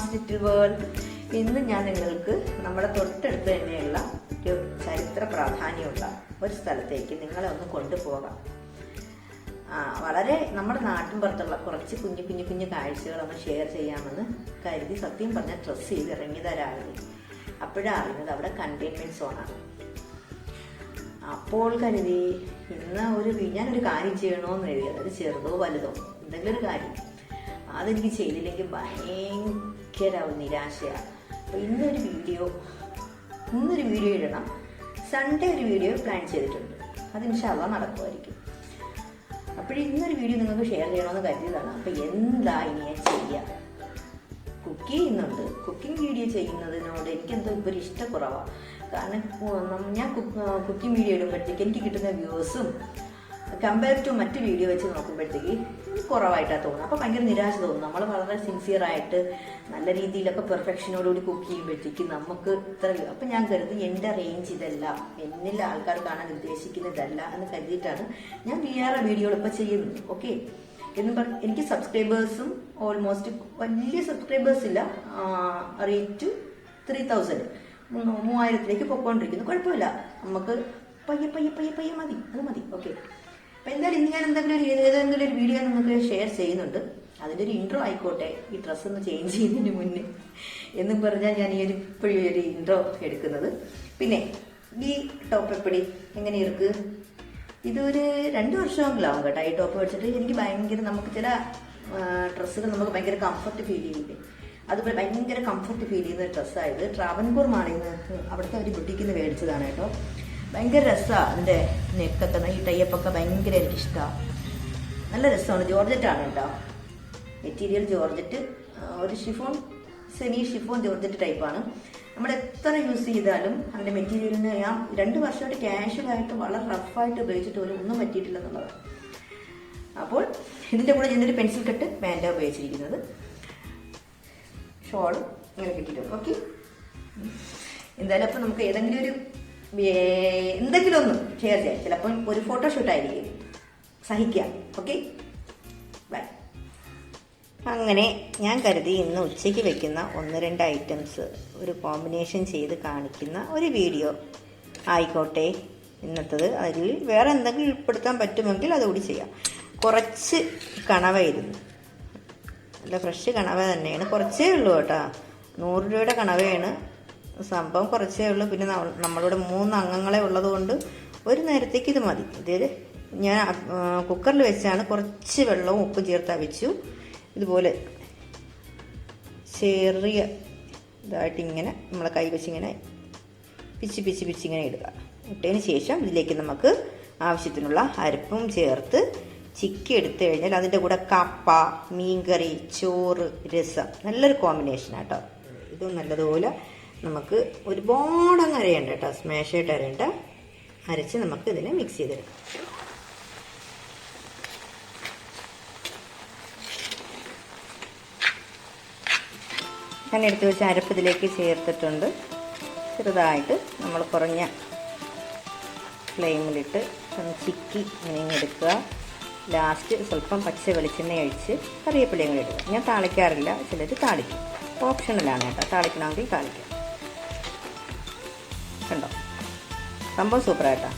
Mass little world. ഇന്ന് ഞാൻ നിങ്ങൾക്ക് നമ്മുടെ തൊട്ടടുത്ത് തന്നെയുള്ള ഒരു ചരിത്ര പ്രാധാന്യമുള്ള ഒരു സ്ഥലത്തേക്ക് നിങ്ങളെ ഒന്ന് കൊണ്ടുപോകാം. വളരെ നമ്മുടെ നാട്ടിൻപുറത്തുള്ള കുറച്ച് കുഞ്ഞു കാഴ്ചകൾ ഒന്ന് ഷെയർ ചെയ്യാമെന്ന് കരുതി സത്യം പറഞ്ഞ ഡ്രസ്സ് ചെയ്ത് ഇറങ്ങിയതാരായിരുന്നു. അപ്പോഴാണ് അറിയുന്നത് അവിടെ കണ്ടെയ്ൻമെന്റ് സോണാണ്. അപ്പോൾ കരുതി ഞാനൊരു കാര്യം ചെയ്യണമെന്ന് എഴുതി, അതായത് ചെറുതോ വലുതോ എന്തെങ്കിലും ഒരു കാര്യം അതെനിക്ക് ചെയ്തില്ലെങ്കിൽ ഭയങ്കര നിരാശയാണ്. അപ്പോൾ ഇന്നൊരു വീഡിയോ ഇടണം. സൺഡേ ഒരു വീഡിയോ പ്ലാൻ ചെയ്തിട്ടുണ്ട്, അത് ഇൻഷാല്ലാ നടക്കുമായിരിക്കും. അപ്പോൾ ഇന്നൊരു വീഡിയോ നിങ്ങൾക്ക് ഷെയർ ചെയ്യണമെന്ന് കരുതിയതാണ്. അപ്പോൾ എന്താ ഇനി ചെയ്യുക? കുക്ക് ചെയ്യുന്നുണ്ട്. കുക്കിംഗ് വീഡിയോ ചെയ്യുന്നതിനോട് എനിക്കെന്തോ ഇപ്പോൾ ഒരു ഇഷ്ടക്കുറവാണ്. കാരണം ഞാൻ കുക്കിംഗ് വീഡിയോ ഇടുമ്പോഴത്തേക്ക് എനിക്ക് കിട്ടുന്ന വ്യൂസും കമ്പയർ ടു മറ്റ് വീഡിയോ വെച്ച് നോക്കുമ്പോഴത്തേക്ക് കുറവായിട്ടാണ് തോന്നുന്നത്. അപ്പോൾ ഭയങ്കര നിരാശ തോന്നും. നമ്മൾ വളരെ സിൻസിയറായിട്ട് നല്ല രീതിയിലൊക്കെ പെർഫെക്ഷനോടുകൂടി കുക്ക് ചെയ്യുമ്പോഴത്തേക്ക് നമുക്ക് ഇത്ര അപ്പം ഞാൻ കരുതി എൻ്റെ റേഞ്ച് ഇതല്ല, എന്നിൽ ആൾക്കാർ കാണാൻ ഉദ്ദേശിക്കുന്നതല്ല എന്ന് കരുതിയിട്ടാണ് ഞാൻ വേറെ വീഡിയോകൾ ഇപ്പോൾ ചെയ്യുന്നത്. ഓക്കെ, എനിക്ക് സബ്സ്ക്രൈബേഴ്സും ഓൾമോസ്റ്റ് വലിയ സബ്സ്ക്രൈബേഴ്സ് ഇല്ല, റേറ്റ് 3000 3000ലേക്ക് പൊക്കോണ്ടിരിക്കുന്നു. കുഴപ്പമില്ല, നമുക്ക് പയ്യെ മതി, അത് മതി. ഓക്കെ, അപ്പം എന്തായാലും ഇന്ന് ഞാൻ ഏതെങ്കിലും ഒരു വീഡിയോ നമുക്ക് ഷെയർ ചെയ്യുന്നുണ്ട്. അതിൻ്റെ ഒരു ഇൻട്രോ ആയിക്കോട്ടെ, ഈ ഡ്രസ്സ് ഒന്ന് ചേഞ്ച് ചെയ്യുന്നതിന് മുന്നേ എന്നും പറഞ്ഞാൽ ഞാൻ ഇപ്പോഴും ഒരു ഇൻട്രോ എടുക്കുന്നത്. പിന്നെ ഈ ടോപ്പ് എപ്പടി എങ്ങനെ ഇருக்கு? ഇതൊരു 2 വർഷമെങ്കിലാവും കേട്ടോ ഈ ടോപ്പ് വെച്ചിട്ട്. എനിക്ക് ഭയങ്കര, നമുക്ക് ചില ഡ്രസ്സുകൾ നമുക്ക് ഭയങ്കര കംഫർട്ട് ഫീൽ ചെയ്യില്ലേ, അതുപോലെ ഭയങ്കര കംഫർട്ട് ഫീൽ ചെയ്യുന്ന ഡ്രസ്സായത് ട്രാവൻകൂർ മാളിൽ നിന്ന് അവിടുത്തെ ഒരു ബുട്ടിക്കിൽ നിന്ന് മേടിച്ചതാണ് കേട്ടോ. ഭയങ്കര രസമാണ് അതിൻ്റെ നെക്കൊക്കെ, ഈ ടൈപ്പൊക്കെ ഭയങ്കര എനിക്കിഷ്ടമാണ്. നല്ല രസമാണ്. ജോർജറ്റാണ് കേട്ടോ മെറ്റീരിയൽ, ജോർജറ്റ്. ഒരു സെമി ഷിഫോൺ ജോർജറ്റ് ടൈപ്പാണ്. നമ്മൾ എത്ര യൂസ് ചെയ്താലും അതിൻ്റെ മെറ്റീരിയലിന് ഞാൻ 2 വർഷമായിട്ട് കാഷ്വലായിട്ട് വളരെ റഫായിട്ട് ഉപയോഗിച്ചിട്ട് പോലും ഒന്നും പറ്റിയിട്ടില്ലെന്നുള്ളത്. അപ്പോൾ ഇതിൻ്റെ കൂടെ ഞാനൊരു പെൻസിൽ കട്ട് പാൻറ്റാണ് ഉപയോഗിച്ചിരിക്കുന്നത്. ഷോൾ ഇങ്ങനെ കിട്ടിയിട്ടുണ്ട്. ഓക്കെ, എന്തായാലും അപ്പം നമുക്ക് എന്തെങ്കിലും ഒന്ന് ഷെയർ ചെയ്യാം. ചിലപ്പം ഒരു ഫോട്ടോഷൂട്ടായിരിക്കും, സഹിക്കാം. Okay, by. അങ്ങനെ ഞാൻ കരുതി ഇന്ന് ഉച്ചയ്ക്ക് വെക്കുന്ന 1-2 ഐറ്റംസ് ഒരു കോമ്പിനേഷൻ ചെയ്ത് കാണിക്കുന്ന ഒരു വീഡിയോ ആയിക്കോട്ടെ ഇന്നത്തത്. അതിൽ വേറെ എന്തെങ്കിലും ഉൾപ്പെടുത്താൻ പറ്റുമെങ്കിൽ അതുകൂടി ചെയ്യാം. കുറച്ച് കണവയിരുന്നു, നല്ല ഫ്രഷ് കണവ തന്നെയാണ്. കുറച്ചേ ഉള്ളൂ കേട്ടോ, 100 രൂപയുടെ കണവയാണ്. സംഭവം കുറച്ചേ ഉള്ളൂ. പിന്നെ നമ്മളിവിടെ 3 അംഗങ്ങളെ ഉള്ളത് കൊണ്ട് ഒരു നേരത്തേക്ക് ഇത് മതി. ഇതിൽ ഞാൻ കുക്കറിൽ വെച്ചാണ് കുറച്ച് വെള്ളവും ഉപ്പും ചേർത്ത് വെച്ചു. ഇതുപോലെ ചെറിയ ഇതായിട്ട് ഇങ്ങനെ നമ്മളെ കൈ വെച്ച് ഇങ്ങനെ പിച്ച് ഇങ്ങനെ ഇടുക. ഇട്ടതിന് ശേഷം ഇതിലേക്ക് നമുക്ക് ആവശ്യത്തിനുള്ള അരപ്പും ചേർത്ത് ചിക്കി എടുത്തു കഴിഞ്ഞാൽ അതിൻ്റെ കൂടെ കപ്പ, മീൻകറി, ചോറ്, രസം, നല്ലൊരു കോമ്പിനേഷനാണ് കേട്ടോ. ഇതും നല്ലതുപോലെ നമുക്ക് ഒരുപാട് അങ്ങ് അരയണ്ട കേട്ടോ, സ്മാഷായിട്ട് അരയണ്ട. അരച്ച് നമുക്ക് ഇതിനെ മിക്സ് ചെയ്തെടുക്കാം. ഞാൻ എടുത്ത് വെച്ച അരപ്പ് ഇതിലേക്ക് ചേർത്തിട്ടുണ്ട്. ചെറുതായിട്ട് നമ്മൾ കുറഞ്ഞ ഫ്ലെയിമിലിട്ട് ഒന്ന് ചിക്കി ഇങ്ങനെ എടുക്കുക. ലാസ്റ്റ് സ്വല്പം പച്ച വെളിച്ചെണ്ണ ഒഴിച്ച് കറിവേപ്പിലയും കൂടി ഇടുക. ഞാൻ താളിക്കാറില്ല, ചിലർ താളിക്കും, ഓപ്ഷണലാണ് കേട്ടോ. താളിക്കണമെങ്കിൽ താളിക്കാം. കണ്ടോ, സംഭവം സൂപ്പറായിട്ടാ.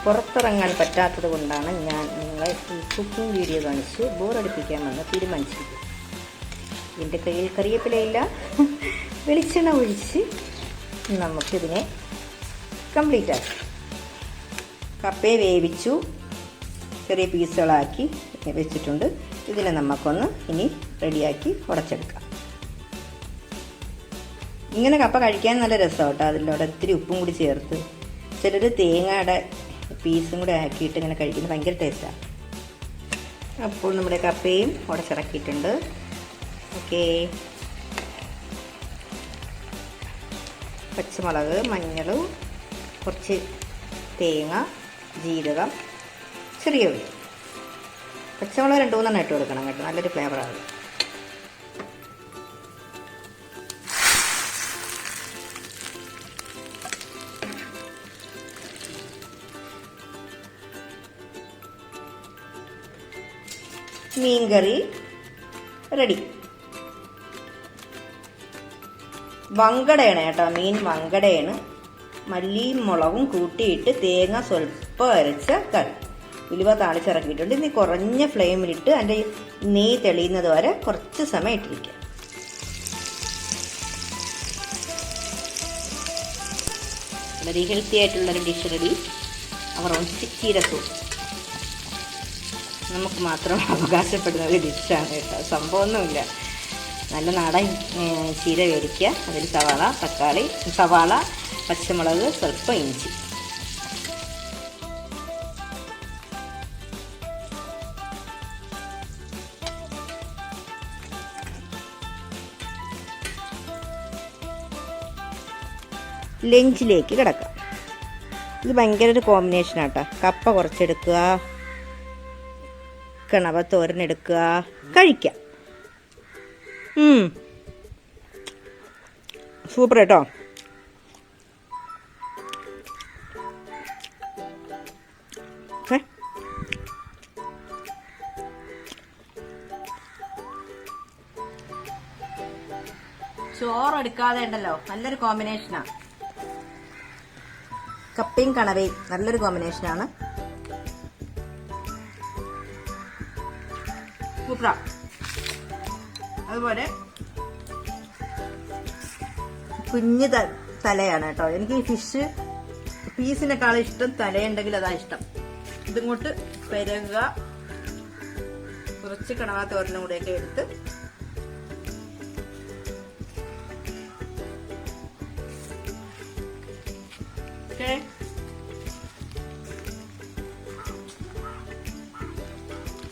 പുറത്തിറങ്ങാൻ പറ്റാത്തത് കൊണ്ടാണ് ഞാൻ നിങ്ങളെ ഈ കുക്കിംഗ് വീഡിയോ കാണിച്ച് ബോറടിപ്പിക്കാമെന്ന് തീരുമാനിച്ചിരിക്കുന്നത്. എൻ്റെ കയ്യിൽ കറിവേപ്പിലയില്ല, വെളിച്ചെണ്ണ ഒഴിച്ച് നമുക്കിതിനെ കംപ്ലീറ്റ് ആക്കാം. കപ്പയെ വേവിച്ചു, ചെറിയ പീസുകളാക്കി വെച്ചിട്ടുണ്ട്. ഇതിനെ നമുക്കൊന്ന് ഇനി റെഡിയാക്കി ഉടച്ചെടുക്കാം. ഇങ്ങനെ കപ്പ കഴിക്കാൻ നല്ല രസമാണ് കേട്ടോ. അതിലൂടെ ഇത്തിരി ഉപ്പും കൂടി ചേർത്ത്, ചിലർ തേങ്ങയുടെ പീസും കൂടെ ആക്കിയിട്ട് ഇങ്ങനെ കഴിക്കുന്നത് ഭയങ്കര ടേസ്റ്റാണ്. അപ്പോൾ നമ്മുടെ കപ്പയും ഉടച്ചിറക്കിയിട്ടുണ്ട്. ഓക്കെ, പച്ചമുളക്, മഞ്ഞൾ, കുറച്ച് തേങ്ങ, ജീരകം, ചെറിയ ഉള്ളി. പച്ചമുളക് 2-3 ഇട്ട് കൊടുക്കണം കേട്ടോ, നല്ലൊരു ഫ്ലേവറാണ്. മീൻകറി റെഡി. വങ്കടയാണ് കേട്ടോ, മീൻ വങ്കടയാണ്. മല്ലിയും മുളകും കൂട്ടിയിട്ട് തേങ്ങ സ്വല്പം അരച്ച കറി. ഉലുവ താളിച്ചിറക്കിയിട്ടുണ്ട്. ഇനി കുറഞ്ഞ ഫ്ലെയിമിലിട്ട് അതിൻ്റെ നെയ്യ് തെളിയുന്നത് വരെ കുറച്ച് സമയം ഇട്ടിരിക്കുക. വളരെ ഹെൽത്തി ആയിട്ടുള്ളൊരു ഡിഷ് റെഡി. അവർ ചീര സൂപ്പ് നമുക്ക് മാത്രം അവകാശപ്പെടുന്ന ഒരു ഡിഷാണ് കേട്ടോ. സംഭവമൊന്നുമില്ല. നല്ല നാടൻ ചീര മേടിക്കുക. അതിൽ സവാള, പച്ചമുളക്, സ്വല്പം ഇഞ്ചി. ലഞ്ചിലേക്ക് കിടക്കാം. ഇത് ഭയങ്കര ഒരു കോമ്പിനേഷനാണ് കേട്ടോ. കപ്പ കുറച്ചെടുക്കുക, കണവ തോരനെടുക്കുക, കഴിക്കാം. സൂപ്പർ കേട്ടോ. ചോറെടുക്കാതെ ഉണ്ടല്ലോ, നല്ലൊരു കോമ്പിനേഷനാണ്. കപ്പയും കണവയും നല്ലൊരു കോമ്പിനേഷനാണ്. സൂപ്പറാ. അതുപോലെ കുഞ്ഞ് തലയാണ് കേട്ടോ. എനിക്ക് ഫിഷ് പീസിനെക്കാളും ഇഷ്ടം തലയുണ്ടെങ്കിൽ അതാ ഇഷ്ടം. ഇതിങ്ങോട്ട് പെരകുക, കുറച്ച് കണവ തോരനും കൂടെയൊക്കെ എടുത്ത്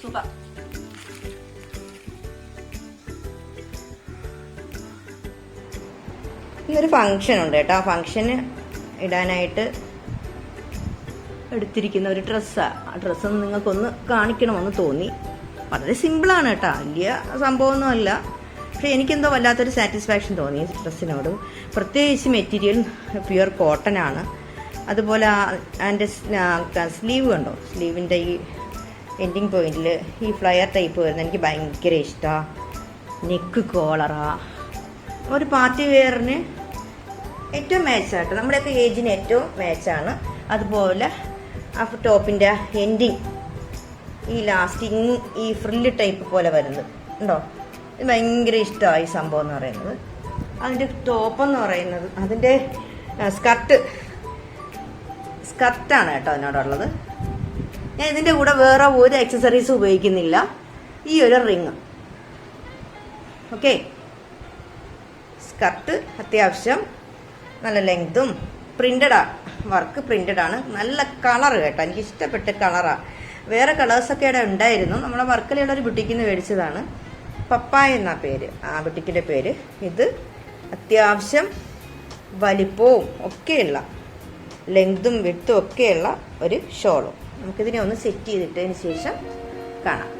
സൂപ്പർ. ഇന്നൊരു ഫംഗ്ഷൻ ഉണ്ട് കേട്ടോ. ആ ഫംഗ്ഷന് ഇടാനായിട്ട് എടുത്തിരിക്കുന്ന ഒരു ഡ്രസ്സാണ്. ആ ഡ്രസ്സൊന്ന് നിങ്ങൾക്കൊന്ന് കാണിക്കണമെന്ന് തോന്നി. വളരെ സിമ്പിളാണ് കേട്ടോ, വലിയ സംഭവമൊന്നുമല്ല. പക്ഷെ എനിക്കെന്തോ വല്ലാത്തൊരു സാറ്റിസ്ഫാക്ഷൻ തോന്നി ഡ്രസ്സിനോട്. പ്രത്യേകിച്ച് മെറ്റീരിയൽ പ്യുവർ കോട്ടൺ ആണ്. അതുപോലെ അതിൻ്റെ സ്ലീവ് കണ്ടോ, സ്ലീവിൻ്റെ ഈ എൻഡിങ് പോയിന്റിൽ ഈ ഫ്ലയർ ടൈപ്പ് വരുന്നത് എനിക്ക് ഭയങ്കര ഇഷ്ടമാണ്. നെക്ക് കോളറാ, ഒരു പാർട്ടി വെയറിന് ഏറ്റവും മാച്ചായിട്ട്, നമ്മുടെയൊക്കെ ഏജിന് ഏറ്റവും മാച്ചാണ്. അതുപോലെ ആ ടോപ്പിൻ്റെ എൻഡിങ് ഈ ലാസ്റ്റിങ് ഈ ഫ്രില്ല് ടൈപ്പ് പോലെ വരുന്നത് ഉണ്ടോ, ഇത് ഭയങ്കര ഇഷ്ടമായി ഈ സംഭവം എന്ന് പറയുന്നത്. അതിൻ്റെ ടോപ്പെന്ന് പറയുന്നത് അതിൻ്റെ സ്കർട്ടാണ് കേട്ടോ അതിനോടുള്ളത്. ഞാൻ ഇതിൻ്റെ കൂടെ വേറെ ഒരു ആക്സസറീസ് ഉപയോഗിക്കുന്നില്ല. ഈ ഒരു റിങ്. ഓക്കെ, സ്കർട്ട് അത്യാവശ്യം നല്ല ലെങ്തും വർക്ക് പ്രിന്റഡ് ആണ്. നല്ല കളർ കേട്ടോ, എനിക്ക് ഇഷ്ടപ്പെട്ട കളറാണ്. വേറെ കളേഴ്സൊക്കെ ഇവിടെ ഉണ്ടായിരുന്നു. നമ്മളെ വർക്കലയുടെ ഒരു ബുട്ടിക്കിൽ നിന്ന് മേടിച്ചതാണ്. പപ്പായ എന്നാ പേര്, ആ ബുട്ടിക്കിൻ്റെ പേര്. ഇത് അത്യാവശ്യം വലിപ്പവും ഒക്കെയുള്ള, ലെങ്തും വിഡ്ത്തും ഒക്കെയുള്ള ഒരു ഷോളും. നമുക്കിതിനെ ഒന്ന് സെറ്റ് ചെയ്തിട്ടതിന് ശേഷം കാണാം.